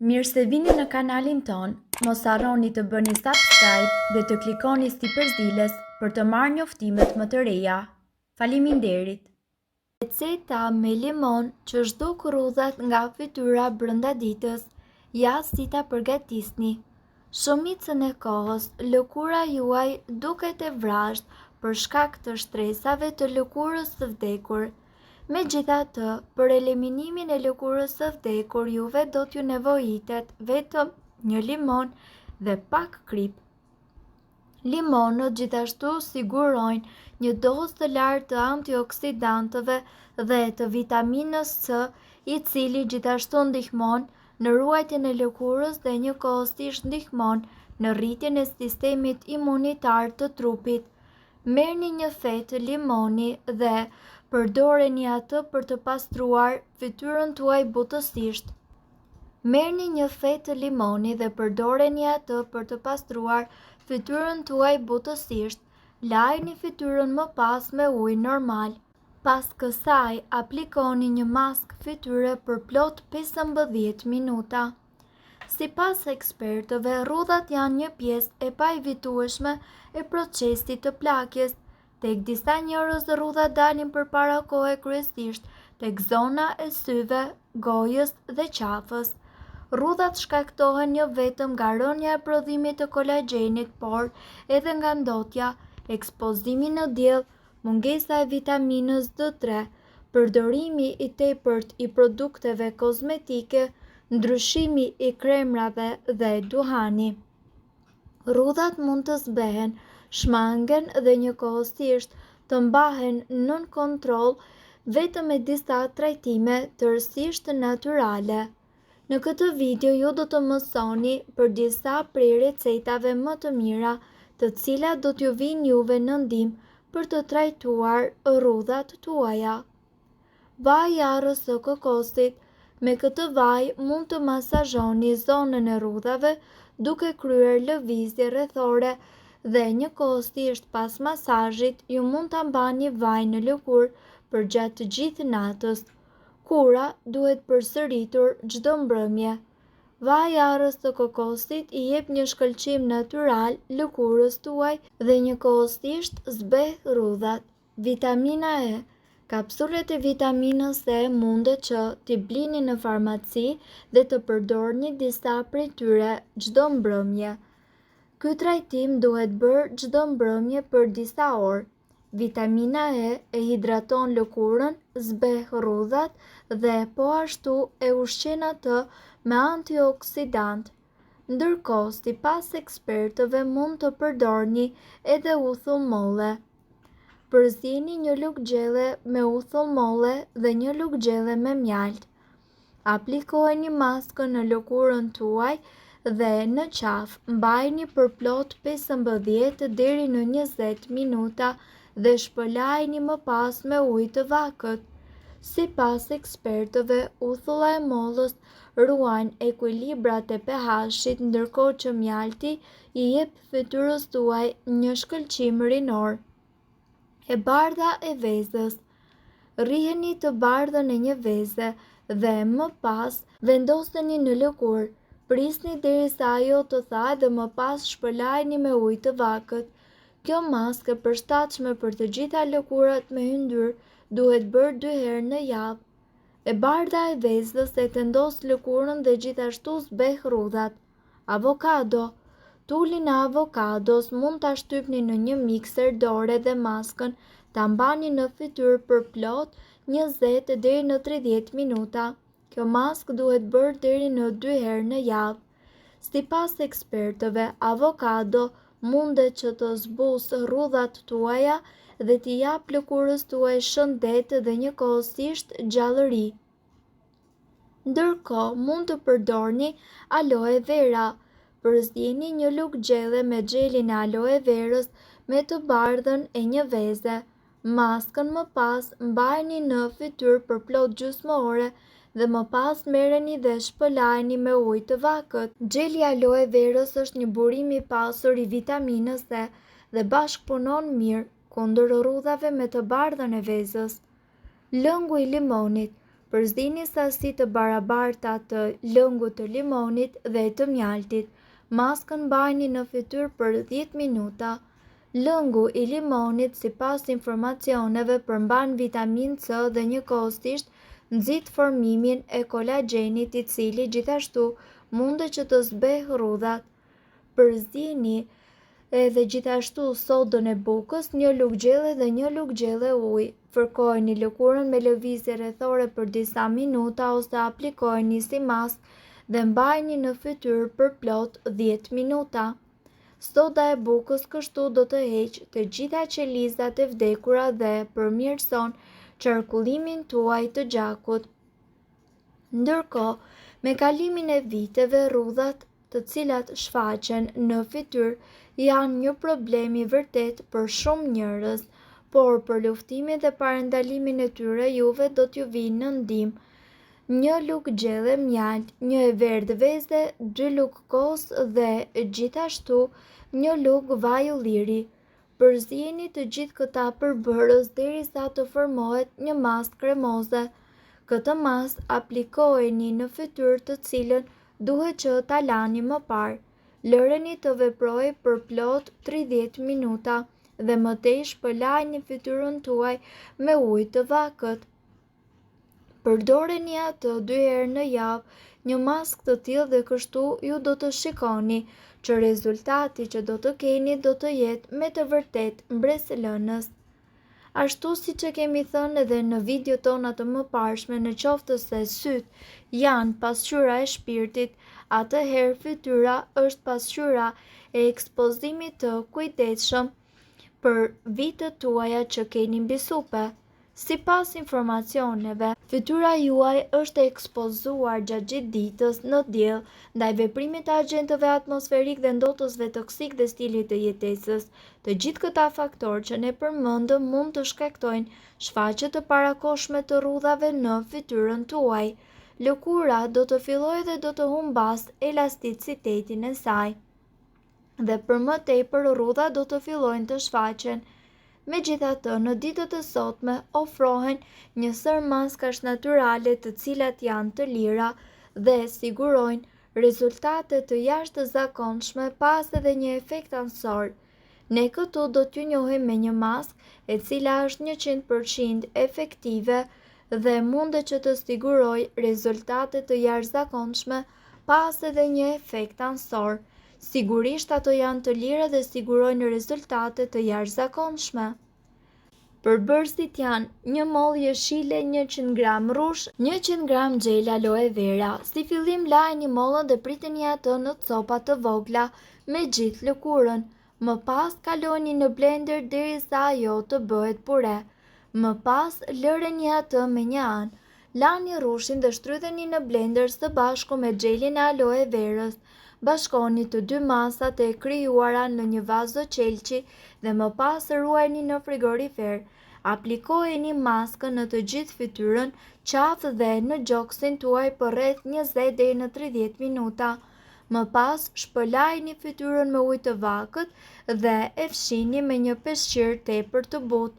Mirë se vini në kanalin ton, mos harroni të bëni subscribe dhe të klikoni si përzieles për të marrë njoftimet më të reja. Faleminderit! Receta me limon që zhduk rrudhat nga fytyra brenda ditës, ja si ta përgatisni. Shumicën e kohës, lëkura juaj duket e vrasht për shkak të shtresave të lëkurës së vdekur. Megjithatë, për eliminimin e lëkurës së vdekur juve do t'ju nevojitet vetëm një limon dhe pak krip. Limonët gjithashtu sigurojnë një dozë të lartë të antioksidantëve dhe të vitaminës C, i cili gjithashtu ndihmon në ruajtjen e lëkurës dhe njëkohësisht ndihmon në rritjen e sistemit imunitar të trupit. Merrni një fetë limoni dhe përdoreni atë për të pastruar fytyrën tuaj butësisht. Merrni një fetë limoni dhe përdoreni atë për të pastruar fytyrën tuaj butësisht. Lajni fytyrën më pas me ujë normal. Pas kësaj, aplikoni një maskë fytyre për plot 15 minuta. Sipas ekspertëve, rrudhat janë një pjesë e paevitueshme e procesit të plakjes. Tek disa njerëz rrudhat dalin përpara kohë kryesisht tek zona e syve, gojës dhe qafës. Rrudhat shkaktohen jo vetëm nga rënja e prodhimit të kolagjenit, por edhe nga ndotja, ekspozimi në diell, mungesa e vitaminës D3, përdorimi i tepërt i produkteve kozmetike, ndryshimi i kremrave dhe duhani. Rrudhat mund të zbehen, shmangen dhe njëkohësisht të mbahen nën kontroll vetëm me disa trajtime tërësisht natyrale. Në këtë video ju do të mësoni për disa prej recetave më të mira, të cilat do t'ju vinë juve në ndihmë për të trajtuar rrudhat tuaja. Vaj i arrës së kokosit. Me këtë vaj mund të masazhoni zonën e rrudhave duke kryer lëvizje rrethore dhe njëkohësisht pas masazhit ju mund ta mbani vajin në lëkurë për gjatë të gjithë natës. Kura duhet përsëritur çdo mbrëmje. Vaji i arrës së kokosit i jep një shkëlqim natyral lëkurës tuaj dhe njëkohësisht zbeh rrudhat. Vitamina E. Kapsulet e vitaminës E mundet që t'i blini në farmaci dhe të përdorni disa prej tyre çdo mbrëmje. Ky trajtim duhet bërë çdo mbrëmje për disa orë. Vitamina E hidraton lëkurën, zbeh rrudhat dhe po ashtu e ushqen atë me antioksidant. Ndërkohë, sipas ekspertëve mund të përdorni edhe uthull molle. Përzini një lugë gjelle me uthull molle dhe një lugë gjelle me mjalt. Aplikojeni maskën në lëkurën tuaj dhe në qafë. Mbajini për plot 15 deri në 20 minuta dhe shpëlajini më pas me ujë të vakët. Sipas ekspertëve, uthulla e mollës ruajnë ekuilibrat e pH-it, ndërkohë që mjalti i jep fytyrës tuaj një shkëlqim rinor. E bardha e vezës. Rriheni të bardhën e një veze dhe më pas vendoseni në lëkurë. Prisni derisa ajo të thajë dhe më pas shpëlajini me ujë të vakët. Kjo maskë e përshtatshme për të gjitha lëkurat me yndyrë duhet bërë 2 herë në javë. E bardha e vezës e tendos lëkurën dhe gjithashtu zbeh rrudhat. Avokado. Tulin e avokados mund ta shtypni në një mikser dore dhe maskën ta mbani në fytyrë për plot 20 deri në 30 minuta. Kjo maskë duhet bërë deri në 2 herë në javë. Sipas ekspertëve, avokado mundet që të zbusë rrudhat tuaja dhe t'i jap lëkurës tuaj shëndet dhe njëkohësisht gjallëri. Ndërkohë, mund të përdorni aloe vera. Përzini një lugë gjelle me xhelin e aloe verës me të bardhën e një veze. Maskën më pas mbajini në fytyrë për plot gjysmë ore dhe më pas merreni dhe shpëlajini me ujë të vakët. Xheli i aloe verës është një burim i pasur i vitaminës E dhe bashkëpunon mirë kundër rrudhave me të bardhën e vezës. Lëngu i limonit. Përzdini sasi të barabarta të lëngut të limonit dhe të mjaltit. Maskën mbajini në fytyrë për 10 minuta. Lëngu i limonit, sipas informacioneve, përmban vitaminë C dhe njëkohësisht nxit formimin e kolagjenit, i cili gjithashtu mundet që të zbehë rrudhat. Përzdini edhe gjithashtu sodën e bukës, 1 lugë gjelle dhe 1 lugë gjelle ujë. Fërkojeni lëkurën me lëvizje rrethore për disa minuta ose aplikojeni si maskë dhe mbajini në fytyrë për plot 10 minuta. Soda e bukës kështu do të heqë të gjitha qelizat e vdekura dhe përmirëson qarkullimin tuaj të gjakut. Ndërkohë, me kalimin e viteve, rrudhat të cilat shfaqen në fytyrë janë një problem i vërtet për shumë njerëz, por për luftimin dhe parandalimin e tyre juve do t'ju vinë në ndihmë 1 lugë gjelle mjalt, 1 e verdhë veze, 2 lugë kosë dhe gjithashtu 1 lugë vaj ulliri. Përzieni të gjithë këta përbërës derisa të formohet një masë kremoze. Këtë masë aplikojeni në fytyrë të cilën duhet që ta lani më parë. Lëreni të veprojë për plot 30 minuta dhe mëtej shpëlajini fytyrën tuaj me ujë të vakët. Përdoreni atë 2 herë në javë, një maskë të tillë dhe kështu ju do të shikoni që rezultati që do të keni do të jetë me të vërtet mbretëlënës. Ashtu siç e kemi thënë edhe në video tona të mëparshme, në qoftë se sytë janë pasqyra e shpirtit, atëherë fytyra është pasqyra e ekspozimit të kujdesshëm për vitët tuaja që keni mbi supe. Sipas informacioneve, fytyra juaj është ekspozuar gjatë gjithë ditës në diell ndaj veprimit të agentëve atmosferik dhe ndotësve toksik dhe stilit të jetesës. Të gjithë këta faktorë që ne përmendëm mund të shkaktojnë shfaqje të parakohshme të rrudhave në fytyrën tuaj. Lëkura do të fillojë dhe do të humbas elasticitetin e saj. Dhe për më tepër rrudha do të fillojnë të shfaqen. Megjithatë, në ditët e sotme ofrohen një sër maskash natyrale të cilat janë të lira dhe sigurojnë rezultate të jashtëzakonshme pas edhe një efekt ansor. Ne këtu do t'ju njohim me një maskë e cila është 100% efektive dhe mundet që të sigurojë rezultate të jashtëzakonshme pas edhe një efekt ansor. Sigurisht ato janë të lira dhe sigurojnë rezultate të jashtëzakonshme. Përbërësit janë 1 mollë jeshile, 100 gram rrush, 100 gram gjel aloe vera. Si fillim lajini mollën dhe priteni atë në copa të vogla me gjithë lëkurën. Më pas kaloni në blender derisa ajo të bëhet pure. Më pas lëreni atë me një anë. Lani rrushin dhe shtrydheni në blender së bashku me gjelin e aloe verës. Bashkoni të 2 masat e krijuara në një vazo qelçi dhe më pas ruajeni në frigorifer. Aplikojeni maskën në të gjithë fytyrën, qafë dhe në gjoksin tuaj për rreth 20 deri në 30 minuta. Më pas shpëlajini fytyrën me ujë të vakët dhe e fshini me një peshqir tepër të butë.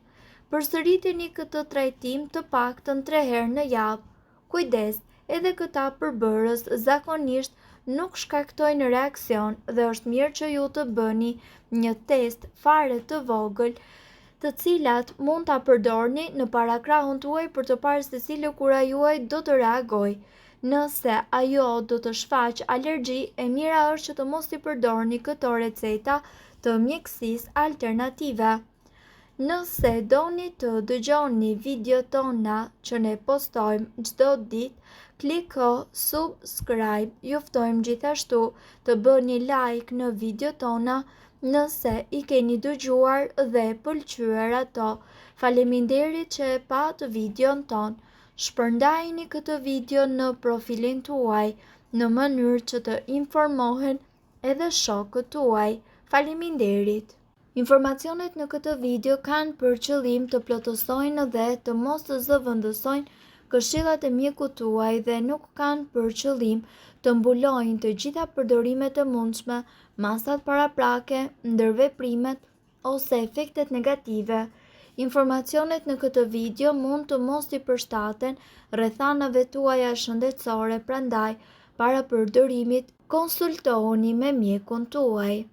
Përsëriteni këtë trajtim të paktën 3 herë në javë. Kujdes, edhe këta përbërës zakonisht nuk shkaktojnë reakcion dhe është mirë që ju të bëni një test fare të vogël, të cilat mund ta përdorni në parakrahun tuaj për të parë se si lëkura juaj do të reagojë. Nëse ajo do të shfaq alergji, e mira është që të mos i përdorni këto receta të mjekësisë alternative. Nëse doni të dëgjoni video tona që ne postojmë çdo ditë, kliko subscribe. Ju ftojmë gjithashtu të bëni like në video tona nëse i keni dëgjuar dhe pëlqyer ato. Faleminderit që e pat videon ton. Shpërndajini këtë video në profilin tuaj në mënyrë që të informohen edhe shokët tuaj. Faleminderit. Informacionet në këtë video kanë për qëllim të plotësojnë dhe të mos të zëvendësojnë këshillat e mjekut tuaj dhe nuk kanë për qëllim të mbulojnë të gjitha përdorimet e mundshme, masat paraprake, ndërveprimet ose efektet negative. Informacionet në këtë video mund të mos t'i përshtaten rrethanave tuaja shëndetësore, prandaj para përdorimit konsultohuni me mjekun tuaj.